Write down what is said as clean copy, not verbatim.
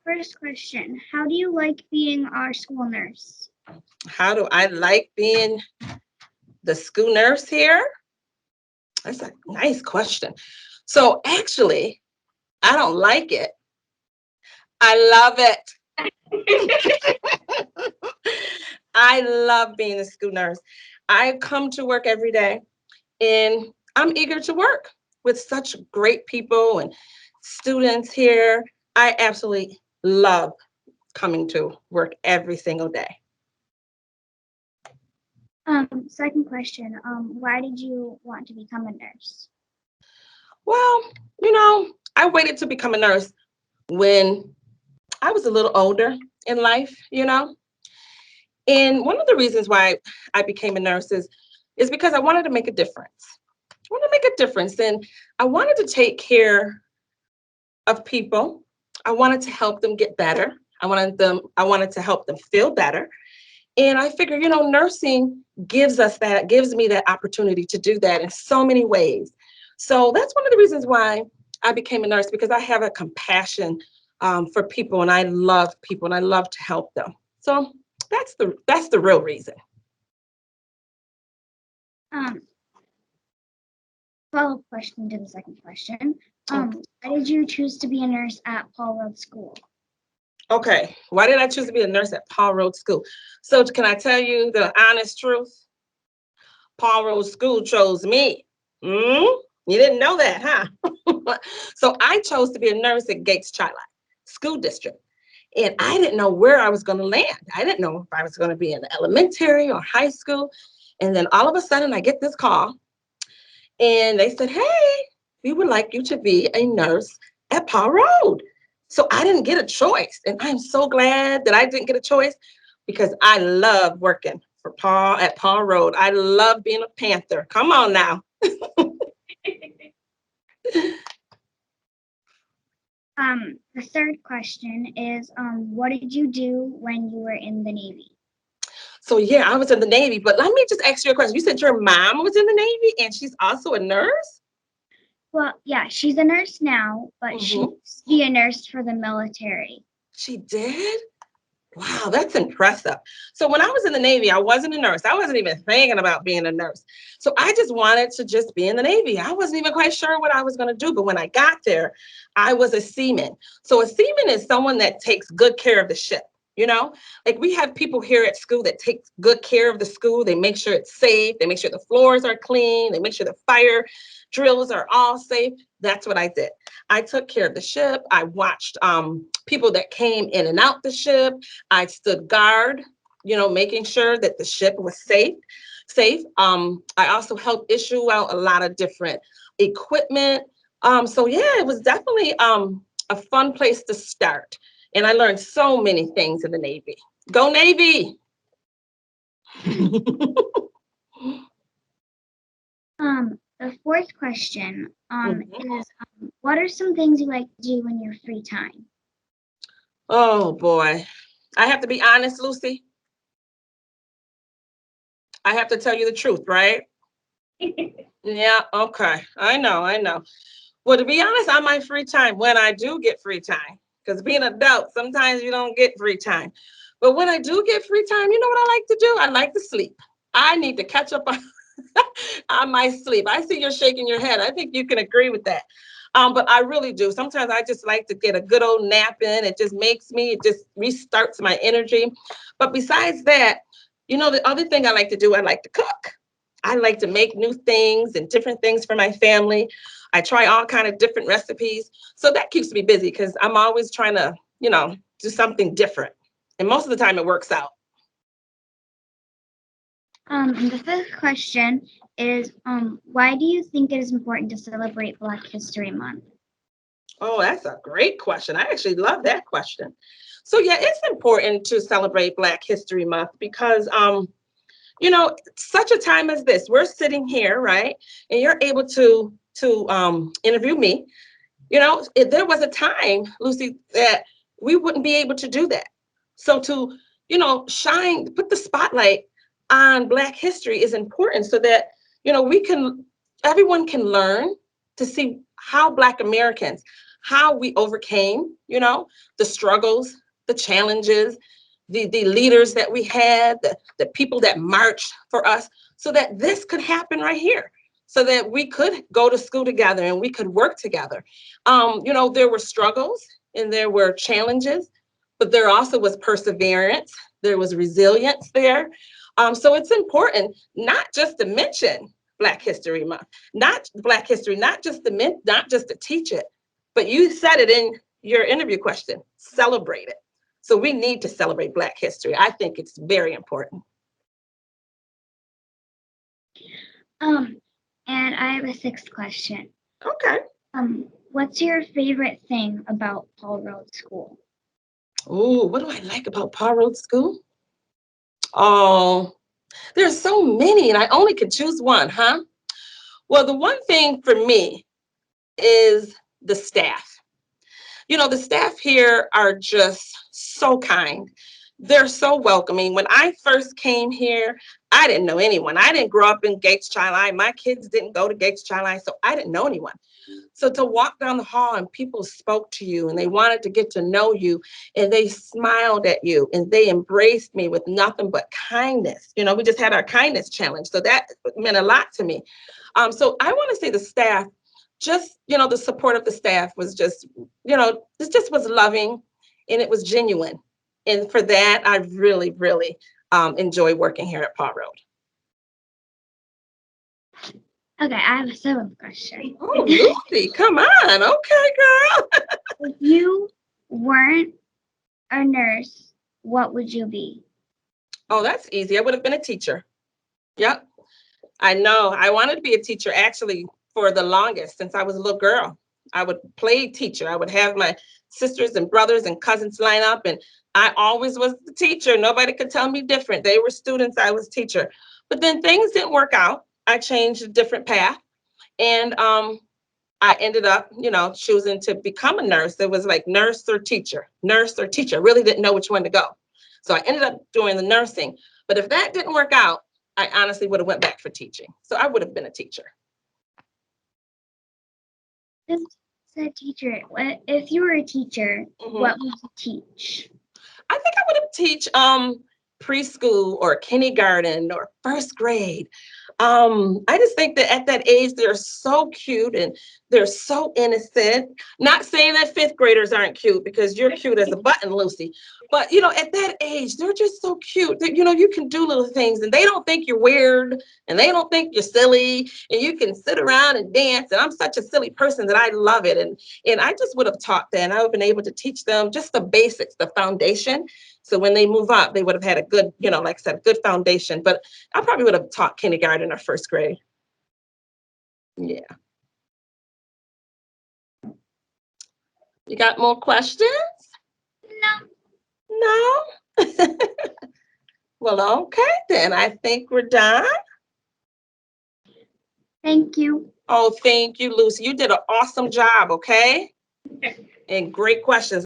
First question, how do you like being our school nurse? How do I like being the school nurse here? That's a nice question. So actually, I don't like it. I love it. I love being a school nurse. I come to work every day and I'm eager to work with such great people and students here. I absolutely love coming to work every single day. Second question, why did you want to become a nurse? Well, I waited to become a nurse when I was a little older in life. And one of the reasons why I became a nurse is because I wanted to make a difference. I wanted to make a difference. And I wanted to take care of people. I wanted to help them get better. I wanted to help them feel better. And I figured, nursing gives me that opportunity to do that in so many ways. So that's one of the reasons why I became a nurse, because I have a compassion for people and I love people and I love to help them. So that's the real reason. Um, Follow-up question to the second question. Okay. Why did you choose to be a nurse at Paul Road School? Okay. Why did I choose to be a nurse at Paul Road School? So can I tell you the honest truth? Paul Road School chose me. Hmm? You didn't know that, huh? So I chose to be a nurse at Gates Child School District. And I didn't know where I was going to land. I didn't know if I was going to be in elementary or high school. And then all of a sudden I get this call and they said, hey, we would like you to be a nurse at Paul Road. So I didn't get a choice. And I'm so glad that I didn't get a choice because I love working for Paul at Paul Road. I love being a Panther. Come on now. The third question is, what did you do when you were in the Navy? So yeah, I was in the Navy, but let me just ask you a question. You said your mom was in the Navy and she's also a nurse? Well, yeah, she's a nurse now, but she Mhm. used to be a nurse for the military. She did? Wow, that's impressive. So when I was in the Navy, I wasn't a nurse. I wasn't even thinking about being a nurse. So I just wanted to just be in the Navy. I wasn't even quite sure what I was going to do. But when I got there, I was a seaman. So a seaman is someone that takes good care of the ship. You know, like we have people here at school that take good care of the school. They make sure it's safe. They make sure the floors are clean. They make sure the fire drills are all safe. That's what I did. I took care of the ship. I watched people that came in and out the ship. I stood guard, making sure that the ship was safe. I also helped issue out a lot of different equipment. So yeah, it was definitely a fun place to start. And I learned so many things in the Navy. Go Navy! The fourth question Mhm. is, what are some things you like to do in your free time? Oh boy. I have to be honest, Lucy. I have to tell you the truth, right? Yeah, okay. I know. Well, to be honest, on my free time, when I do get free time, because being an adult, sometimes you don't get free time. But when I do get free time, you know what I like to do? I like to sleep. I need to catch up on, on my sleep. I see you're shaking your head. I think you can agree with that. But I really do. Sometimes I just like to get a good old nap in. It just restarts my energy. But besides that, the other thing I like to do, I like to cook. I like to make new things and different things for my family. I try all kind of different recipes. So that keeps me busy because I'm always trying to, do something different. And most of the time it works out. And the fifth question is, why do you think it is important to celebrate Black History Month? Oh, that's a great question. I actually love that question. So yeah, it's important to celebrate Black History Month because such a time as this, we're sitting here, right? And you're able to interview me. If there was a time, Lucy, that we wouldn't be able to do that. So to, put the spotlight on Black history is important so that, everyone can learn to see how Black Americans, how we overcame, the struggles, the challenges, the leaders that we had, the people that marched for us, so that this could happen right here, so that we could go to school together and we could work together. There were struggles and there were challenges, but there also was perseverance, there was resilience there. So it's important not just to mention Black History Month, not Black History, not just to teach it, but you said it in your interview question, celebrate it. So we need to celebrate Black history. I think it's very important. Um, and I have a sixth question. Okay. What's your favorite thing about Paul Road School? Oh, what do I like about Paul Road School? Oh, there's so many, and I only could choose one, huh? Well, the one thing for me is the staff. The staff here are just so kind. They're so welcoming. When I first came here, I didn't know anyone. I didn't grow up in Gates Child Line. My kids didn't go to Gates Child Line, so I didn't know anyone. So to walk down the hall and people spoke to you and they wanted to get to know you and they smiled at you and they embraced me with nothing but kindness. We just had our kindness challenge. So that meant a lot to me. So I want to say the staff, just, the support of the staff was just, this just was loving and it was genuine. And for that, I really, really enjoy working here at Paul Road. Okay, I have a seventh question. Oh, Lucy, come on. Okay, girl. If you weren't a nurse, what would you be? Oh, that's easy. I would have been a teacher. Yep. I know. I wanted to be a teacher actually for the longest since I was a little girl. I would play teacher. I would have my sisters and brothers and cousins line up, and I always was the teacher. Nobody could tell me different. They were students, I was teacher. But then things didn't work out. I changed a different path, and I ended up, choosing to become a nurse. It was like nurse or teacher, nurse or teacher. I really didn't know which one to go. So I ended up doing the nursing. But if that didn't work out, I honestly would have went back for teaching. So I would have been a teacher. Just said teacher. If you were a teacher, what would you teach? I think I would have teach preschool or kindergarten or first grade. I just think that at that age, they're so cute and they're so innocent. Not saying that fifth graders aren't cute because you're cute as a button, Lucy. But, at that age, they're just so cute that, you can do little things and they don't think you're weird and they don't think you're silly and you can sit around and dance. And I'm such a silly person that I love it. And I just would have taught that and I would have been able to teach them just the basics, the foundation. So when they move up, they would have had a good, like I said, good foundation. But I probably would have taught kindergarten or first grade. Yeah. You got more questions? No. No? Well, okay, then I think we're done. Thank you. Oh, thank you, Lucy. You did an awesome job, okay? And great questions.